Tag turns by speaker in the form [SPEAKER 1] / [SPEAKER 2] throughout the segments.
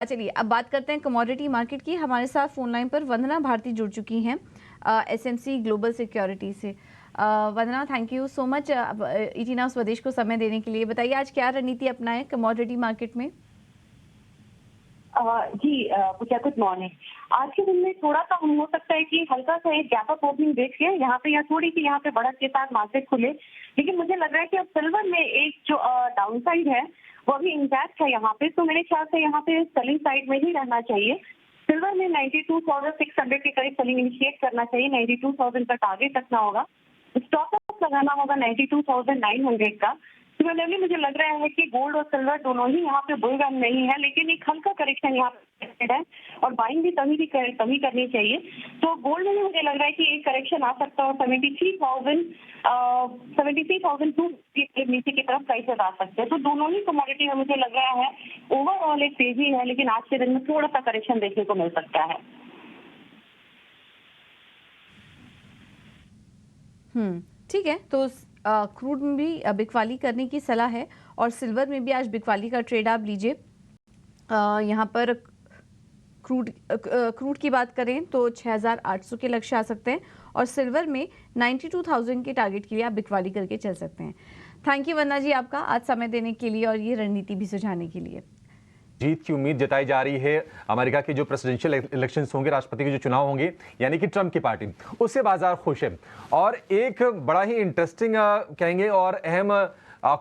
[SPEAKER 1] चलिए अब बात करते हैं कमोडिटी मार्केट की। हमारे साथ फोन लाइन पर वंदना भारती जुड़ चुकी हैं एसएमसी ग्लोबल सिक्योरिटी से। वंदना, थैंक यू सो मच इटीना स्वदेश को समय देने के लिए। बताइए आज क्या रणनीति अपनाएं कमोडिटी मार्केट में?
[SPEAKER 2] जी पूजा, गुड मॉर्निंग। आज के दिन में थोड़ा सा हम हो सकता है कि हल्का सा एक गैप अप ओपनिंग देखिए यहाँ पे, या थोड़ी सी यहाँ पे बढ़त के साथ मार्केट खुले। लेकिन मुझे लग रहा है कि अब सिल्वर में एक जो डाउन साइड है वो अभी इंटैक्ट है यहाँ पे, तो मेरे ख्याल से यहाँ पे सेलिंग साइड में ही रहना चाहिए। सिल्वर में 92,600 के करीब सेलिंग इनिशिएट करना चाहिए, 92,000 का टारगेट रखना होगा, स्टॉप लॉस लगाना होगा 92,900 का। सिमिलरली मुझे लग रहा है कि गोल्ड और सिल्वर दोनों ही यहाँ पे बुल रन नहीं है, लेकिन एक हल्का करेक्शन यहाँ पे है और बाइंग भी कमी करनी चाहिए। तो गोल्ड में भी मुझे लग रहा है कि एक करेक्शन आ सकता है और 73,200 नीचे की तरफ प्राइसेस आ सकते हैं। तो दोनों ही कमोडिटी में मुझे लग रहा है ओवरऑल एक तेजी है, लेकिन आज के दिन में थोड़ा सा करेक्शन देखने को मिल सकता है।
[SPEAKER 1] ठीक है, तो क्रूड में भी बिकवाली करने की सलाह है और सिल्वर में भी आज बिकवाली का ट्रेड आप लीजिए। यहाँ पर क्रूड की बात करें तो 6,800 के लक्ष्य आ सकते हैं और सिल्वर में 92,000 के टारगेट के लिए आप बिकवाली करके चल सकते हैं। थैंक यू वंदना जी आपका आज समय देने के लिए और ये रणनीति भी सुझाने के लिए।
[SPEAKER 3] जीत की उम्मीद जताई जा रही है। अमेरिका के जो प्रेसिडेंशियल इलेक्शंस होंगे, राष्ट्रपति के जो चुनाव होंगे, यानी कि ट्रंप की पार्टी, उससे बाजार खुश है। और एक बड़ा ही इंटरेस्टिंग कहेंगे और अहम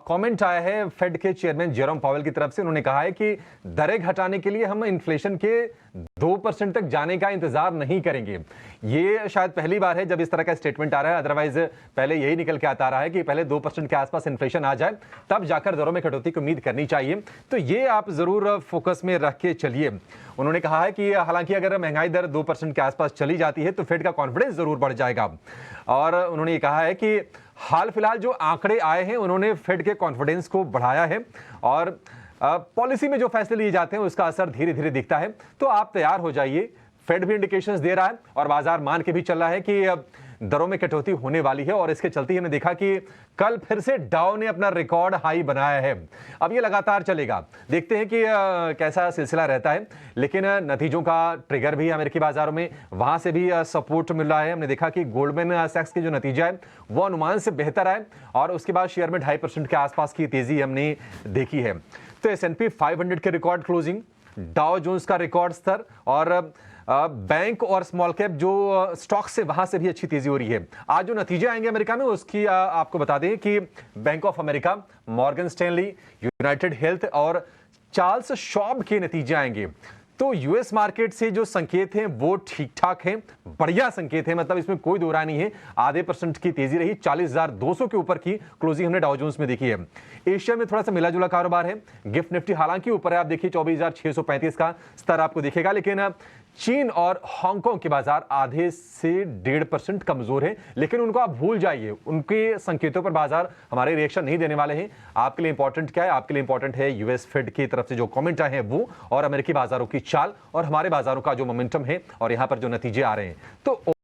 [SPEAKER 3] कमेंट आया है फेड के चेयरमैन जेरोम पावेल की तरफ से। उन्होंने कहा है कि दरें घटाने के लिए हम इन्फ्लेशन के 2% तक जाने का इंतजार नहीं करेंगे। ये शायद पहली बार है जब इस तरह का स्टेटमेंट आ रहा है, अदरवाइज पहले यही निकल के आता रहा है कि पहले 2% के आसपास इन्फ्लेशन आ जाए तब जाकर दरों में कटौती की उम्मीद करनी चाहिए। तो ये आप जरूर फोकस में रख के चलिए। उन्होंने कहा है कि हालांकि अगर महंगाई दर 2% के आसपास चली जाती है तो फेड का कॉन्फिडेंस जरूर बढ़ जाएगा। और उन्होंने ये कहा है कि हाल फिलहाल जो आंकड़े आए हैं उन्होंने फेड के कॉन्फिडेंस को बढ़ाया है और पॉलिसी में जो फैसले लिए जाते हैं उसका असर धीरे धीरे दिखता है। तो आप तैयार हो जाइए, फेड भी इंडिकेशंस दे रहा है और बाजार मान के भी चल रहा है कि दरों में कटौती होने वाली है। और इसके चलते हमने देखा कि कल फिर से डाउ ने अपना रिकॉर्ड हाई बनाया है। अब ये लगातार चलेगा, देखते हैं कि कैसा सिलसिला रहता है। लेकिन नतीजों का ट्रिगर भी अमेरिकी बाजारों में वहां से भी सपोर्ट मिल रहा है। हमने देखा कि गोल्डमैन सैक्स के जो नतीजा है वो अनुमान से बेहतर आए और उसके बाद शेयर में 2.5% के आसपास की तेजी हमने देखी है। तो S&P 500 के रिकॉर्ड क्लोजिंग, डाउ जोन्स का रिकॉर्ड स्तर और बैंक और स्मॉल कैप जो स्टॉक से वहां से भी अच्छी तेजी हो रही है। आज जो नतीजे आएंगे अमेरिका में उसकी आपको बता दें कि bank of America, Morgan Stanley, United health और चार्ल्स शॉब के नतीजे आएंगे। तो यूएस मार्केट से जो संकेत हैं वो ठीक ठाक हैं, बढ़िया संकेत हैं, मतलब इसमें कोई दो राय नहीं है। 0.5% की तेजी रही, 40,200 के ऊपर की क्लोजिंग हमने डाउ जोन्स में देखी है। एशिया में थोड़ा सा मिला जुला कारोबार है। गिफ्ट निफ्टी हालांकि ऊपर है, आप देखिए 24,635 का स्तर आपको दिखेगा, लेकिन चीन और हांगकांग के बाजार आधे से 1.5% कमजोर है। लेकिन उनको आप भूल जाइए, उनके संकेतों पर बाजार हमारे रिएक्शन नहीं देने वाले हैं। आपके लिए इंपॉर्टेंट क्या है? आपके लिए इंपॉर्टेंट है यूएस फेड की तरफ से जो कमेंट आए हैं वो, और अमेरिकी बाजारों की चाल और हमारे बाजारों का जो मोमेंटम है और यहां पर जो नतीजे आ रहे हैं। तो